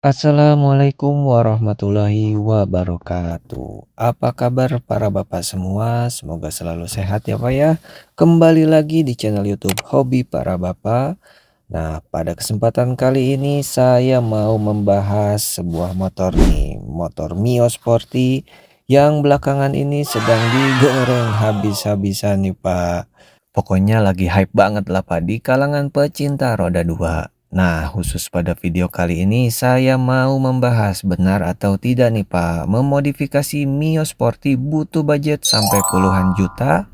Assalamualaikum warahmatullahi wabarakatuh. Apa kabar para bapak semua? Semoga selalu sehat ya Pak ya. Kembali lagi di channel YouTube Hobi Para Bapak. Nah, pada kesempatan kali ini saya mau membahas sebuah motor nih, motor Mio Sporty yang belakangan ini sedang digoreng habis-habisan nih Pak. Pokoknya lagi hype banget lah Pak di kalangan pecinta roda 2. Nah, khusus pada video kali ini saya mau membahas benar atau tidak nih Pak, memodifikasi Mio Sporty butuh budget sampai puluhan juta.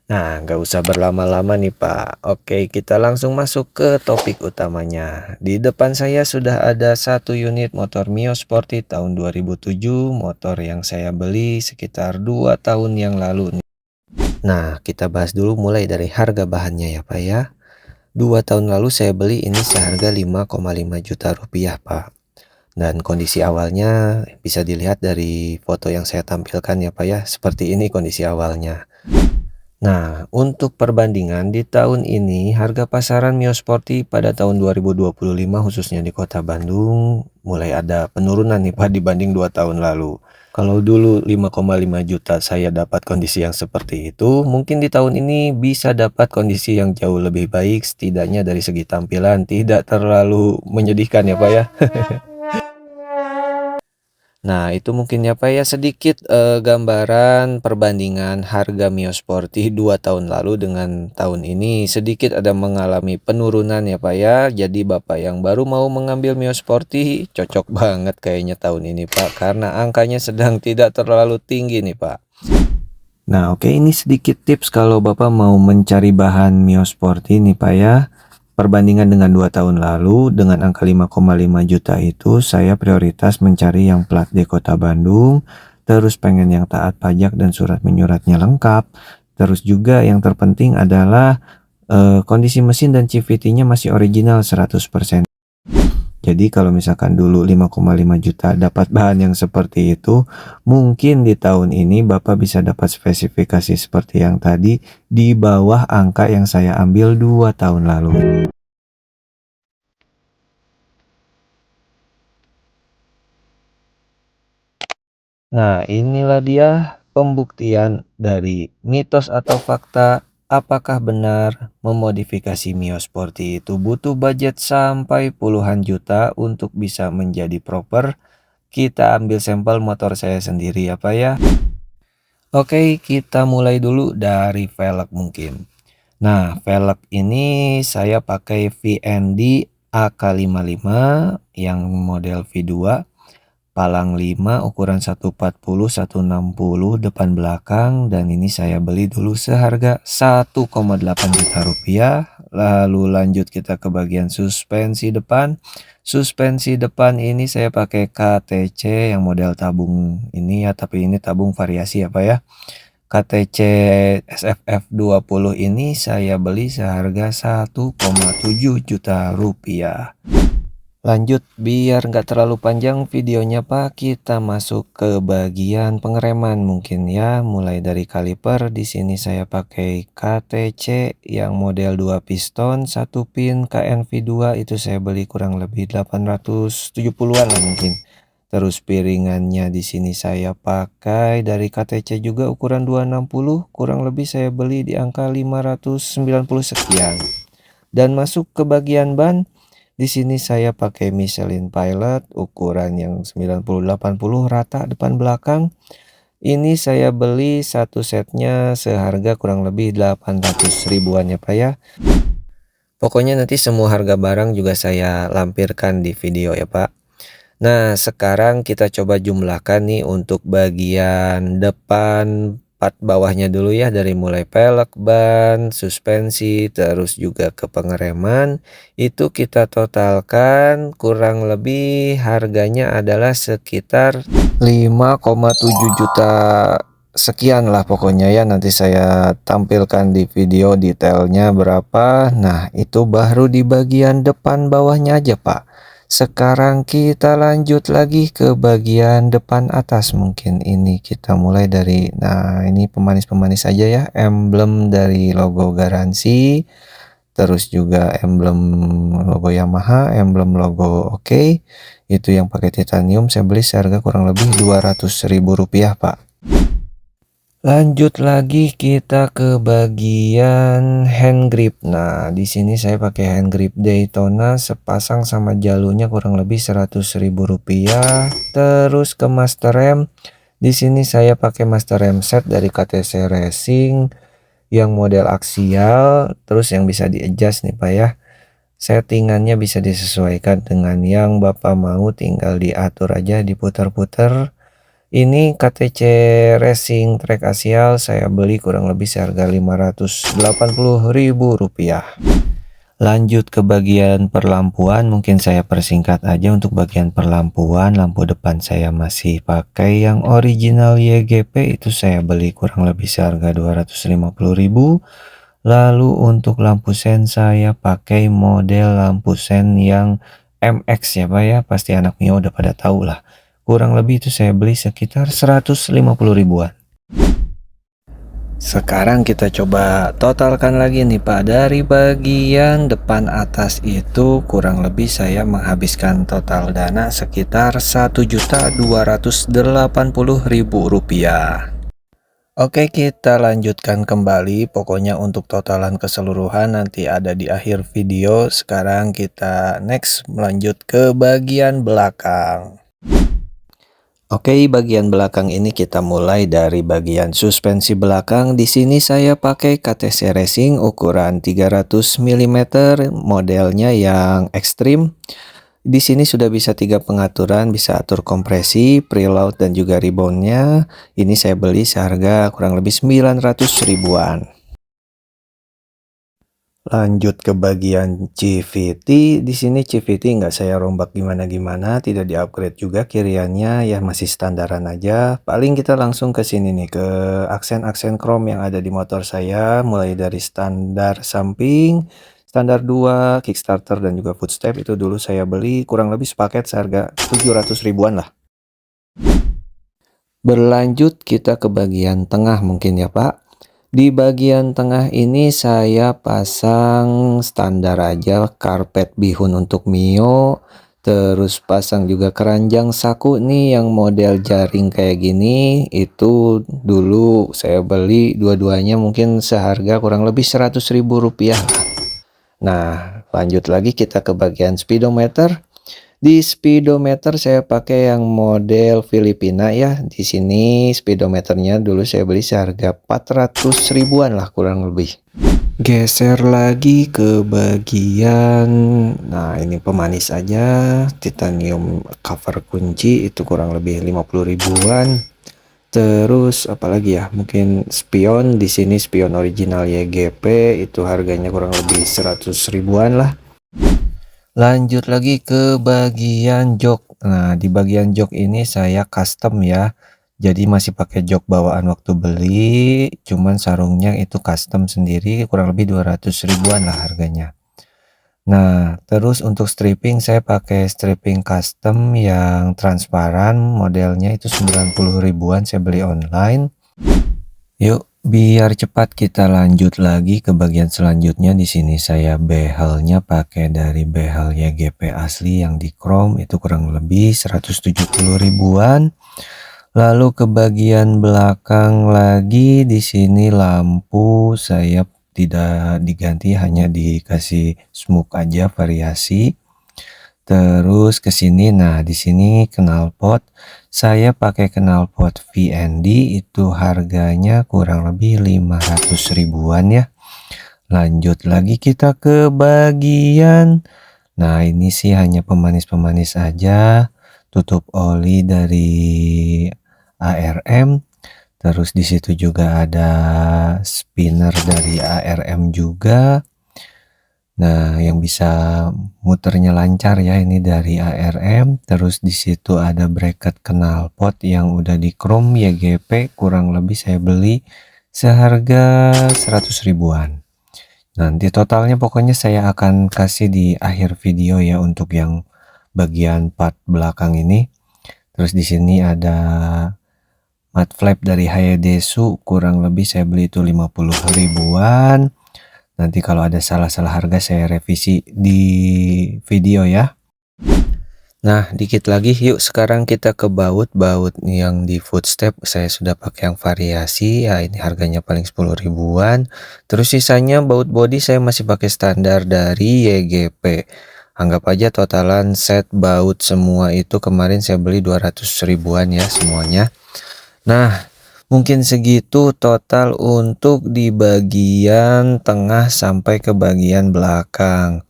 Nah, nggak usah berlama-lama nih Pak. Oke, kita langsung masuk ke topik utamanya. Di depan saya sudah ada satu unit motor Mio Sporty tahun 2007, motor yang saya beli sekitar 2 tahun yang lalu. Nah, kita bahas dulu mulai dari harga bahannya ya Pak ya. 2 tahun lalu saya beli ini seharga 5,5 juta rupiah Pak. Dan kondisi awalnya bisa dilihat dari foto yang saya tampilkan ya Pak ya. Seperti ini kondisi awalnya. Nah, untuk perbandingan di tahun ini harga pasaran Mio Sporty pada tahun 2025 khususnya di Kota Bandung mulai ada penurunan nih Pak dibanding 2 tahun lalu. Kalau dulu 5,5 juta saya dapat kondisi yang seperti itu, mungkin di tahun ini bisa dapat kondisi yang jauh lebih baik setidaknya dari segi tampilan tidak terlalu menyedihkan ya Pak ya. Nah, itu mungkin ya Pak ya sedikit gambaran perbandingan harga Mio Sporty 2 tahun lalu dengan tahun ini sedikit ada mengalami penurunan ya Pak ya. Jadi Bapak yang baru mau mengambil Mio Sporty cocok banget kayaknya tahun ini Pak karena angkanya sedang tidak terlalu tinggi nih Pak. Nah, oke, ini sedikit tips kalau Bapak mau mencari bahan Mio Sporty nih Pak ya. Perbandingan dengan 2 tahun lalu, dengan angka 5,5 juta itu, saya prioritas mencari yang plat di Kota Bandung, terus pengen yang taat pajak dan surat menyuratnya lengkap, terus juga yang terpenting adalah kondisi mesin dan CVT-nya masih original 100%. Jadi kalau misalkan dulu 5,5 juta dapat bahan yang seperti itu, mungkin di tahun ini Bapak bisa dapat spesifikasi seperti yang tadi di bawah angka yang saya ambil 2 tahun lalu. Nah, inilah dia pembuktian dari mitos atau fakta apakah benar memodifikasi Mio Sporty itu butuh budget sampai puluhan juta untuk bisa menjadi proper. Kita ambil sampel motor saya sendiri apa ya. Oke, kita mulai dulu dari velg mungkin. Nah, velg ini saya pakai VND AK55 yang model V2. Palang 5 ukuran 140 160 depan belakang dan ini saya beli dulu seharga 1,8 juta rupiah. Lalu lanjut kita ke bagian suspensi depan. Suspensi depan ini saya pakai KTC yang model tabung ini ya, tapi ini tabung variasi apa ya. KTC SFF 20 ini saya beli seharga 1,7 juta rupiah. Lanjut, biar nggak terlalu panjang videonya Pak, kita masuk ke bagian pengereman mungkin ya. Mulai dari kaliper, di sini saya pakai KTC yang model 2 piston, 1 pin KNV2 itu saya beli kurang lebih 870-an lah mungkin. Terus piringannya di sini saya pakai dari KTC juga ukuran 260, kurang lebih saya beli di angka 590 sekian. Dan masuk ke bagian ban. Di sini saya pakai Michelin Pilot ukuran yang 90-80 rata depan belakang. Ini saya beli satu setnya seharga kurang lebih 800 ribuan ya Pak ya. Pokoknya nanti semua harga barang juga saya lampirkan di video ya Pak. Nah, sekarang kita coba jumlahkan nih untuk bagian depan part bawahnya dulu ya, dari mulai pelek, ban, suspensi, terus juga ke pengereman. Itu kita totalkan kurang lebih harganya adalah sekitar 5,7 juta sekian lah pokoknya ya. Nanti saya tampilkan di video detailnya berapa. Nah, itu baru di bagian depan bawahnya aja Pak. Sekarang kita lanjut lagi ke bagian depan atas. Mungkin ini kita mulai dari, nah ini pemanis-pemanis aja ya, emblem dari logo garansi, terus juga emblem logo Yamaha, emblem logo oke. Itu yang pakai titanium saya beli seharga kurang lebih Rp200.000, Pak. Lanjut lagi kita ke bagian hand grip. Nah, di sini saya pakai hand grip Daytona sepasang sama jalurnya kurang lebih Rp100.000. Terus ke master rem. Di sini saya pakai master rem set dari KTC Racing yang model aksial, terus yang bisa di-adjust nih Pak ya. Settingannya bisa disesuaikan dengan yang Bapak mau, tinggal diatur aja, diputar-putar. Ini KTC Racing Track Axial saya beli kurang lebih seharga Rp580.000. Lanjut ke bagian perlampuan, mungkin saya persingkat aja. Untuk bagian perlampuan, lampu depan saya masih pakai yang original YGP, itu saya beli kurang lebih seharga Rp250.000. Lalu untuk lampu sen saya pakai model lampu sen yang MX ya Pak ya, pasti anak Mio udah pada tahu lah. Kurang lebih itu saya beli sekitar 150.000-an. Sekarang kita coba totalkan lagi nih Pak. Dari bagian depan atas itu kurang lebih saya menghabiskan total dana sekitar Rp1.280.000. Oke, kita lanjutkan kembali. Pokoknya untuk totalan keseluruhan nanti ada di akhir video. Sekarang kita next melanjut ke bagian belakang. Oke, bagian belakang ini kita mulai dari bagian suspensi belakang. Di sini saya pakai KTC Racing ukuran 300 mm, modelnya yang ekstrim. Di sini sudah bisa 3 pengaturan, bisa atur kompresi, preload dan juga reboundnya. Ini saya beli seharga kurang lebih 900.000-an. Lanjut ke bagian CVT. Di sini CVT nggak saya rombak gimana-gimana, tidak di-upgrade juga kiriannya, ya masih standaran aja. Paling kita langsung ke sini nih, ke aksen-aksen chrome yang ada di motor saya, mulai dari standar samping, standar 2, kickstarter dan juga footstep. Itu dulu saya beli kurang lebih sepaket seharga 700.000-an lah. Berlanjut kita ke bagian tengah mungkin ya Pak. Di bagian tengah ini saya pasang standar aja karpet bihun untuk Mio, terus pasang juga keranjang saku nih yang model jaring kayak gini. Itu dulu saya beli dua-duanya mungkin seharga kurang lebih Rp100.000 lah. Nah, lanjut lagi kita ke bagian speedometer. Di speedometer saya pakai yang model Filipina ya. Di sini speedometernya dulu saya beli seharga 400.000-an lah kurang lebih. Geser lagi ke bagian, nah ini pemanis aja, titanium cover kunci itu kurang lebih 50.000-an. Terus apalagi ya, mungkin spion. Di sini spion original YGP itu harganya kurang lebih 100.000-an lah. Lanjut lagi ke bagian jok. Nah, di bagian jok ini saya custom ya. Jadi masih pakai jok bawaan waktu beli, cuman sarungnya itu custom sendiri, kurang lebih 200.000-an lah harganya. Nah, terus untuk stripping saya pakai stripping custom yang transparan, modelnya itu 90.000-an, saya beli online. Yuk, biar cepat kita lanjut lagi ke bagian selanjutnya. Di sini saya behelnya pakai dari behel YGP asli yang di chrome, itu kurang lebih 170.000-an. Lalu ke bagian belakang lagi, di sini lampu saya tidak diganti, hanya dikasih smoke aja variasi. Terus ke sini, nah di sini knalpot saya pakai knalpot VND, itu harganya kurang lebih 500.000-an ya. Lanjut lagi kita ke bagian, nah ini sih hanya pemanis-pemanis aja, tutup oli dari ARM, terus di situ juga ada spinner dari ARM juga. Nah, yang bisa muternya lancar ya ini dari ARM. Terus di situ ada bracket knalpot yang udah di chrome YGP, kurang lebih saya beli seharga 100.000-an. Nanti totalnya pokoknya saya akan kasih di akhir video ya untuk yang bagian part belakang ini. Terus di sini ada mat flap dari Hayadesu, kurang lebih saya beli itu 50.000-an. Nanti kalau ada salah-salah harga saya revisi di video ya. Nah, dikit lagi yuk sekarang kita ke baut. Baut yang di Footstep saya sudah pakai yang variasi, ya ini harganya paling 10 ribuan. Terus sisanya baut body saya masih pakai standar dari YGP. Anggap aja totalan set baut semua itu kemarin saya beli 200 ribuan ya semuanya. Nah, mungkin segitu total untuk di bagian tengah sampai ke bagian belakang.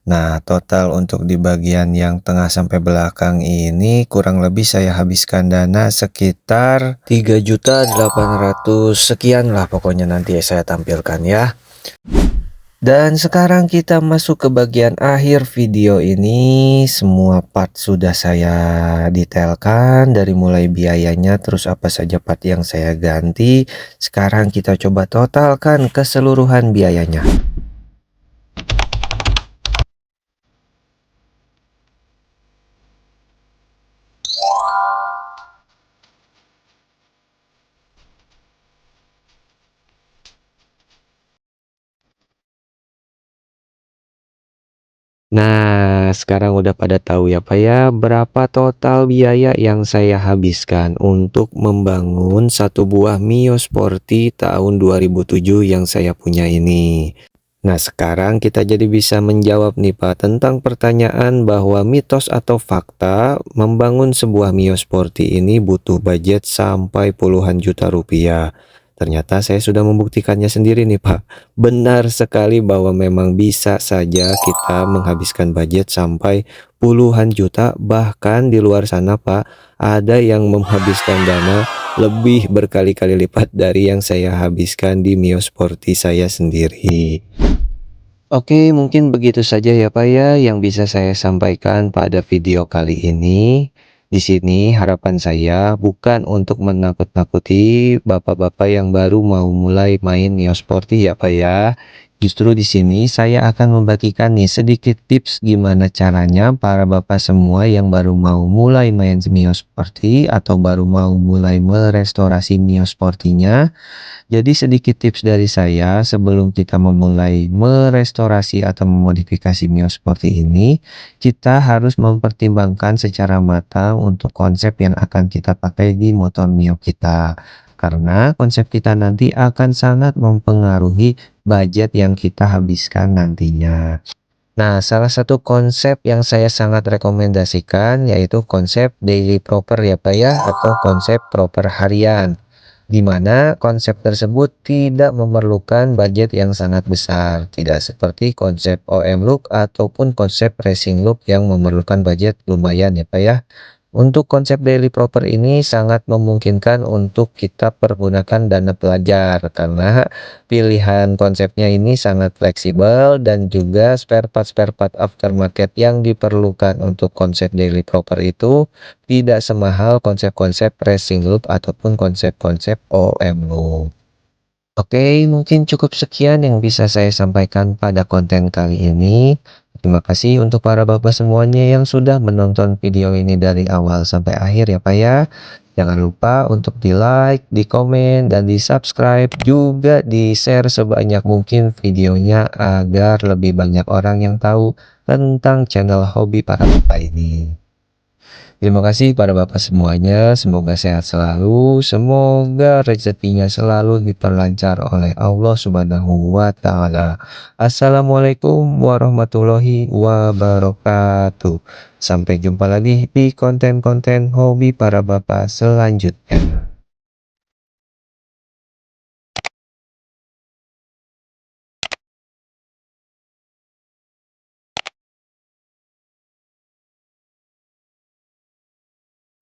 Nah, total untuk di bagian yang tengah sampai belakang ini kurang lebih saya habiskan dana sekitar 3.800.000 sekian lah pokoknya nanti saya tampilkan ya. Dan sekarang kita masuk ke bagian akhir video ini. Semua part sudah saya detailkan dari mulai biayanya terus apa saja part yang saya ganti. Sekarang kita coba totalkan keseluruhan biayanya. Nah, sekarang udah pada tahu ya Pak ya, berapa total biaya yang saya habiskan untuk membangun satu buah Mio Sporty tahun 2007 yang saya punya ini. Nah, sekarang kita jadi bisa menjawab nih Pak tentang pertanyaan bahwa mitos atau fakta membangun sebuah Mio Sporty ini butuh budget sampai puluhan juta rupiah. Ternyata saya sudah membuktikannya sendiri nih Pak. Benar sekali bahwa memang bisa saja kita menghabiskan budget sampai puluhan juta, bahkan di luar sana Pak, ada yang menghabiskan dana lebih berkali-kali lipat dari yang saya habiskan di Mio Sporty saya sendiri. Oke, mungkin begitu saja ya Pak ya yang bisa saya sampaikan pada video kali ini. Di sini harapan saya bukan untuk menakut-nakuti bapak-bapak yang baru mau mulai main Mio Sporty ya Pak ya. Justru di sini saya akan membagikan nih sedikit tips gimana caranya para bapak semua yang baru mau mulai main Mio Sporty atau baru mau mulai merestorasi Mio Sporty-nya. Jadi sedikit tips dari saya sebelum kita memulai merestorasi atau memodifikasi Mio seperti ini, kita harus mempertimbangkan secara matang untuk konsep yang akan kita pakai di motor Mio kita. Karena konsep kita nanti akan sangat mempengaruhi budget yang kita habiskan nantinya. Nah, salah satu konsep yang saya sangat rekomendasikan yaitu konsep daily proper ya Pak ya, atau konsep proper harian di mana konsep tersebut tidak memerlukan budget yang sangat besar, tidak seperti konsep OM look ataupun konsep racing look yang memerlukan budget lumayan ya Pak ya. Untuk konsep daily proper ini sangat memungkinkan untuk kita pergunakan dana pelajar karena pilihan konsepnya ini sangat fleksibel dan juga spare part aftermarket yang diperlukan untuk konsep daily proper itu tidak semahal konsep-konsep racing loop ataupun konsep-konsep OM loop. Oke, mungkin cukup sekian yang bisa saya sampaikan pada konten kali ini. Terima kasih untuk para bapak semuanya yang sudah menonton video ini dari awal sampai akhir ya Pak ya. Jangan lupa untuk di like, di komen, dan di subscribe. Juga di share sebanyak mungkin videonya agar lebih banyak orang yang tahu tentang channel hobi para bapak ini. Terima kasih pada Bapak semuanya, semoga sehat selalu, semoga rezekinya selalu diperlancar oleh Allah Subhanahu wa Ta'ala. Assalamualaikum warahmatullahi wabarakatuh. Sampai jumpa lagi di konten-konten hobi para Bapak selanjutnya.